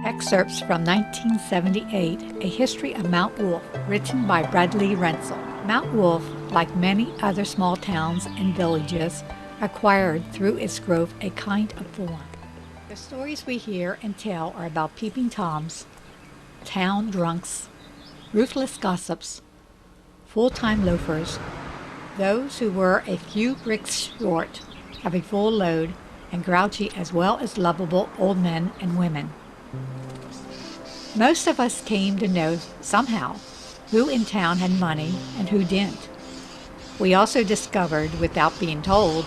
Excerpts from 1978, A History of Mount Wolf, written by Brad Rentzel. Mount Wolf, like many other small towns and villages, acquired through its growth a kind of form. The stories we hear and tell are about peeping toms, town drunks, ruthless gossips, full-time loafers, those who were a few bricks short of a full load, and grouchy as well as lovable old men and women. Most of us came to know somehow who in town had money and who didn't. We also discovered, without being told,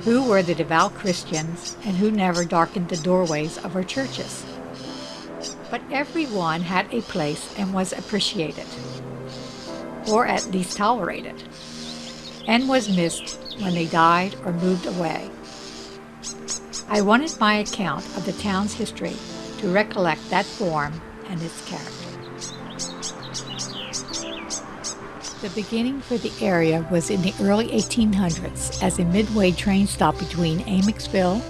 who were the devout Christians and who never darkened the doorways of our churches. But everyone had a place and was appreciated, or at least tolerated, and was missed when they died or moved away. I wanted my account of the town's history to recollect that form and its character. The beginning for the area was in the early 1800s as a midway train stop between Amexville,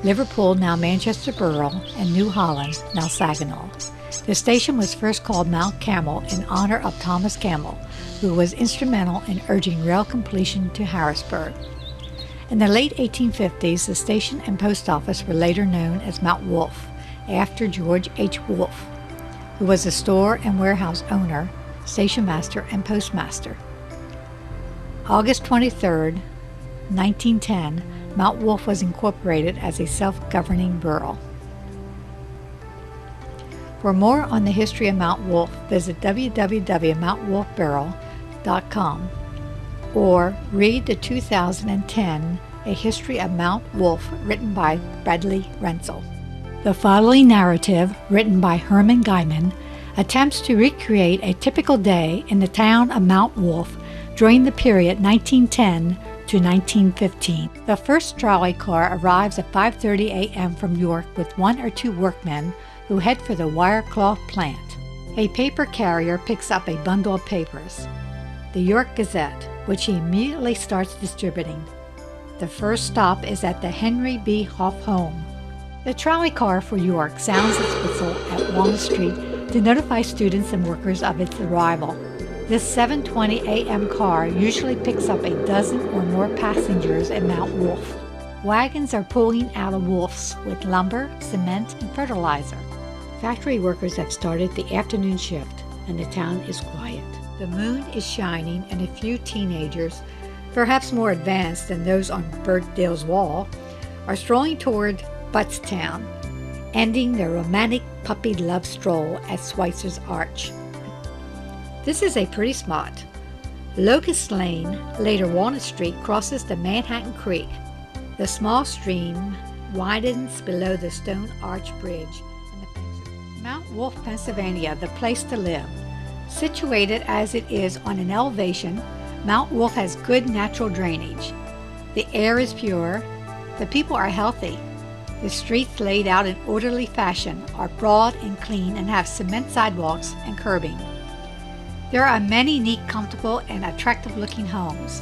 Liverpool, now Manchester Borough, and New Holland, now Saginaw. The station was first called Mount Camel in honor of Thomas Camel, who was instrumental in urging rail completion to Harrisburg. In the late 1850s, the station and post office were later known as Mount Wolf, after George H. Wolfe, who was a store and warehouse owner, station master, and postmaster. August 23, 1910, Mount Wolf was incorporated as a self-governing borough. For more on the history of Mount Wolf, visit www.mountwolfborough.com or read the 2010 A History of Mount Wolf, written by Brad Rentzel. The following narrative, written by Herman Greiman, attempts to recreate a typical day in the town of Mount Wolf during the period 1910 to 1915. The first trolley car arrives at 5:30 a.m. from York with one or two workmen who head for the wire cloth plant. A paper carrier picks up a bundle of papers, the York Gazette, which he immediately starts distributing. The first stop is at the Henry B. Hoff home. The trolley car for York sounds its whistle at Walnut Street to notify students and workers of its arrival. This 7:20 a.m. car usually picks up a dozen or more passengers at Mount Wolf. Wagons are pulling out of Wolf's with lumber, cement, and fertilizer. Factory workers have started the afternoon shift, and the town is quiet. The moon is shining, and a few teenagers, perhaps more advanced than those on Birkdale's wall, are strolling toward Buttstown, ending their romantic puppy love stroll at Schweitzer's Arch. This is a pretty spot. Locust Lane, later Walnut Street, crosses the Manhattan Creek. The small stream widens below the Stone Arch Bridge. Mount Wolf, Pennsylvania, the place to live. Situated as it is on an elevation, Mount Wolf has good natural drainage. The air is pure. The people are healthy. The streets, laid out in orderly fashion, are broad and clean and have cement sidewalks and curbing. There are many neat, comfortable, and attractive-looking homes,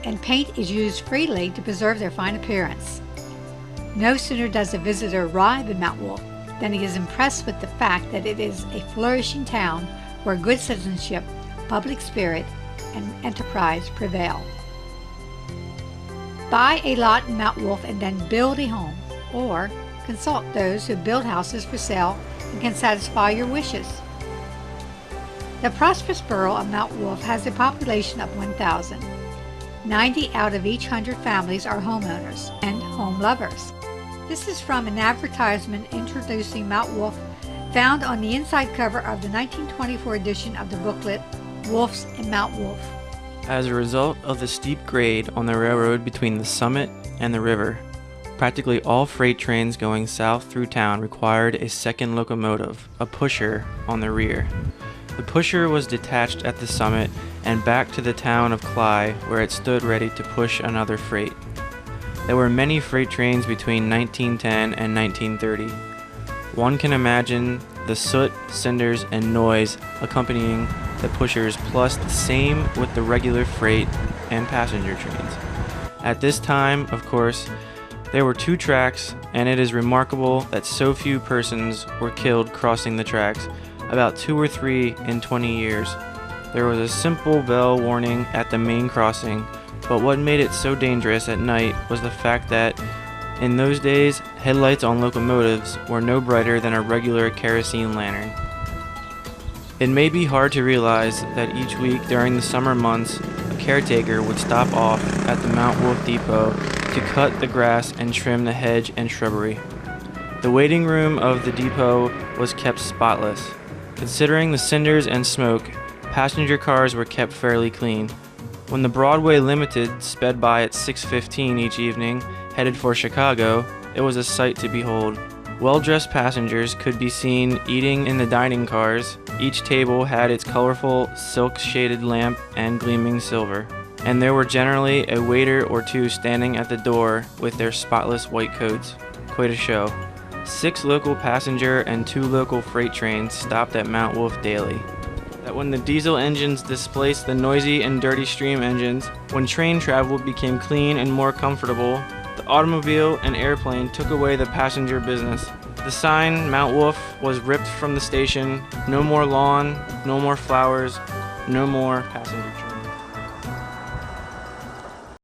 and paint is used freely to preserve their fine appearance. No sooner does a visitor arrive in Mount Wolf than he is impressed with the fact that it is a flourishing town where good citizenship, public spirit, and enterprise prevail. Buy a lot in Mount Wolf and then build a home, or consult those who build houses for sale and can satisfy your wishes. The prosperous borough of Mount Wolf has a population of 1,000. 90 out of each 100 families are homeowners and home lovers. This is from an advertisement introducing Mount Wolf found on the inside cover of the 1924 edition of the booklet, Wolves in Mount Wolf. As a result of the steep grade on the railroad between the summit and the river, practically all freight trains going south through town required a second locomotive, a pusher, on the rear. The pusher was detached at the summit and back to the town of Cly, where it stood ready to push another freight. There were many freight trains between 1910 and 1930. One can imagine the soot, cinders, and noise accompanying the pushers, plus the same with the regular freight and passenger trains. At this time, of course, There were 2 tracks, and it is remarkable that so few persons were killed crossing the tracks, about 2 or 3 in 20 years. There was a simple bell warning at the main crossing, but what made it so dangerous at night was the fact that in those days, headlights on locomotives were no brighter than a regular kerosene lantern. It may be hard to realize that each week during the summer months, a caretaker would stop off at the Mount Wolf depot to cut the grass and trim the hedge and shrubbery. The waiting room of the depot was kept spotless. Considering the cinders and smoke, passenger cars were kept fairly clean. When the Broadway Limited sped by at 6:15 each evening, headed for Chicago, it was a sight to behold. Well-dressed passengers could be seen eating in the dining cars. Each table had its colorful, silk-shaded lamp and gleaming silver, and there were generally a waiter or 2 standing at the door with their spotless white coats. Quite a show. 6 local passenger and 2 local freight trains stopped at Mount Wolf daily. That when the diesel engines displaced the noisy and dirty steam engines, when train travel became clean and more comfortable, the automobile and airplane took away the passenger business. The sign, Mount Wolf, was ripped from the station. No more lawn, no more flowers, no more passenger train.